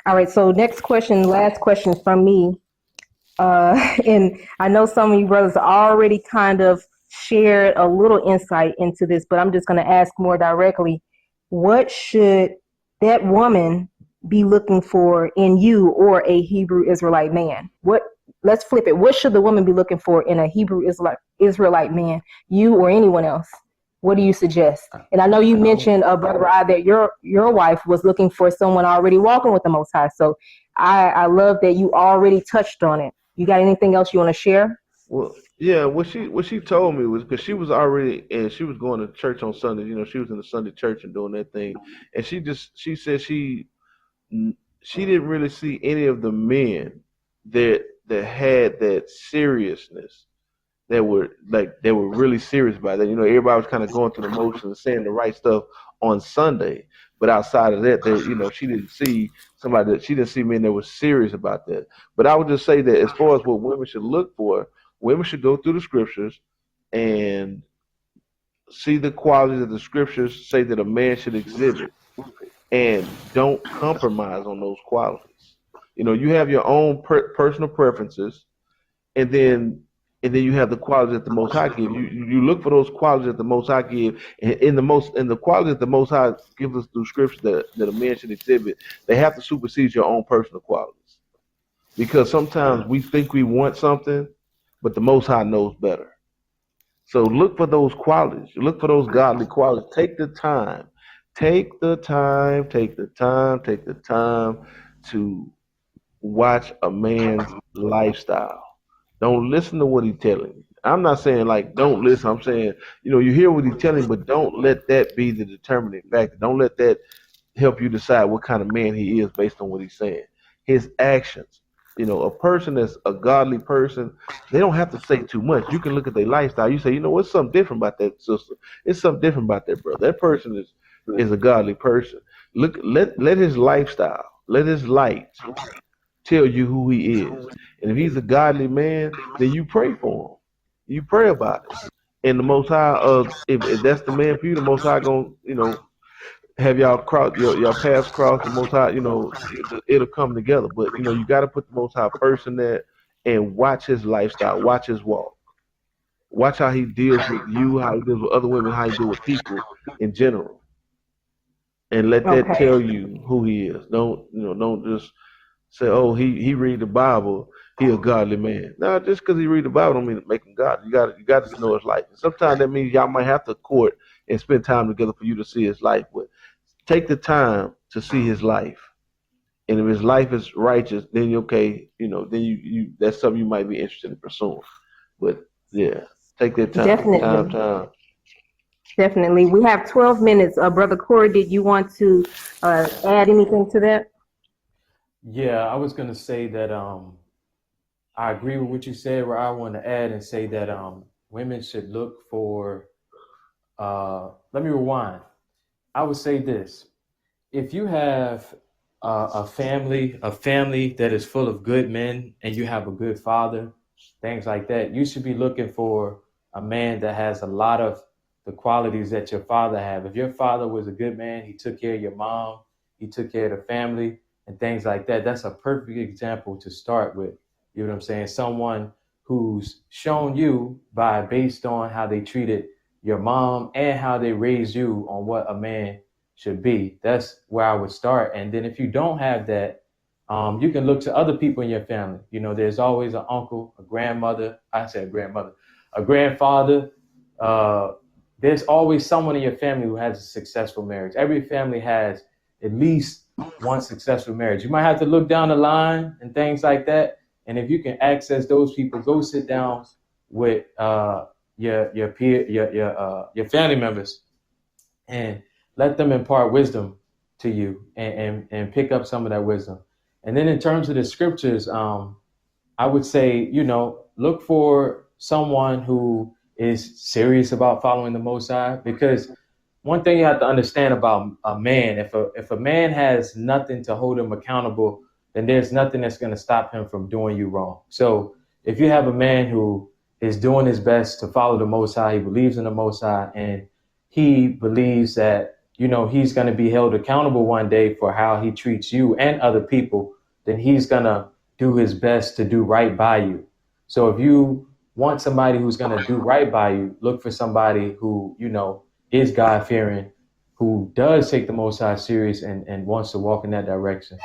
All right. So next question, last question from me. And I know some of you brothers already kind of shared a little insight into this, but I'm just going to ask more directly. What should that woman be looking for in you or a Hebrew Israelite man? Let's flip it. What should the woman be looking for in a Hebrew Israelite man, you or anyone else? What do you suggest? And I know you mentioned, Brother Rod, that your wife was looking for someone already walking with the Most High. So I love that you already touched on it. You got anything else you want to share? Well, yeah, what she told me was because she was already and she was going to church on Sundays. You know, she was in the Sunday church and doing that thing, and she said she didn't really see any of the men that had that seriousness that were really serious about that. You know, everybody was kind of going through the motions and saying the right stuff on Sunday, but outside of that, she didn't see she didn't see men that were serious about that. But I would just say that as far as what women should look for, women should go through the scriptures and see the qualities that the scriptures say that a man should exhibit, and don't compromise on those qualities. You know, you have your own personal preferences, and then you have the qualities that the Most High give. You look for those qualities that the Most High give, and the qualities that the Most High gives us through Scripture that a man should exhibit. They have to supersede your own personal qualities, because sometimes we think we want something, but the Most High knows better. So look for those qualities. Look for those godly qualities. Take the time. Take the time. Take the time. Take the time to watch a man's lifestyle. Don't listen to what he's telling you. I'm not saying like don't listen. I'm saying, you hear what he's telling you, but don't let that be the determining factor. Don't let that help you decide what kind of man he is based on what he's saying. His actions. A person that's a godly person, they don't have to say too much. You can look at their lifestyle. You say, what's something different about that sister? It's something different about that brother. That person is a godly person. Let his lifestyle, let his light tell you who he is. And if he's a godly man, then you pray for him. You pray about it. And the Most High, if that's the man for you, the Most High gonna, have y'all cross your paths cross. The Most High, it'll come together. But you got to put the Most High first in that and watch his lifestyle, watch his walk, watch how he deals with you, how he deals with other women, how he deals with people in general, and let that Okay. tell you who he is. Don't just say, oh, he read the Bible, he a godly man. No, just because he read the Bible don't mean to make him God. You got to know his life. And sometimes that means y'all might have to court and spend time together for you to see his life. But take the time to see his life. And if his life is righteous, then okay, then you that's something you might be interested in pursuing. But yeah, take that time. Definitely. Time. Definitely. We have 12 minutes. Brother Corey, did you want to add anything to that? Yeah, I was gonna say that I agree with what you said. Where I want to add and say that women should look for. Let me rewind. I would say this: if you have a family that is full of good men, and you have a good father, things like that, you should be looking for a man that has a lot of the qualities that your father have. If your father was a good man, he took care of your mom, he took care of the family and things like that. That's a perfect example to start with. You know what I'm saying? Someone who's shown you by based on how they treated your mom and how they raised you on what a man should be. That's where I would start. And then if you don't have that, you can look to other people in your family. There's always an uncle, a grandmother. I said grandmother, a grandfather. There's always someone in your family who has a successful marriage. Every family has at least one successful marriage. You might have to look down the line and things like that. And if you can access those people, go sit down with your peer, your family members, and let them impart wisdom to you and pick up some of that wisdom. And then in terms of the scriptures, I would say, look for someone who is serious about following the Most High, because one thing you have to understand about a man, if a man has nothing to hold him accountable, then there's nothing that's going to stop him from doing you wrong. So if you have a man who is doing his best to follow the Most High, he believes in the Most High, and he believes that, you know, he's going to be held accountable one day for how he treats you and other people, then he's going to do his best to do right by you. So if you want somebody who's going to do right by you, look for somebody who, you know, is God fearing, who does take the Most High serious and wants to walk in that direction.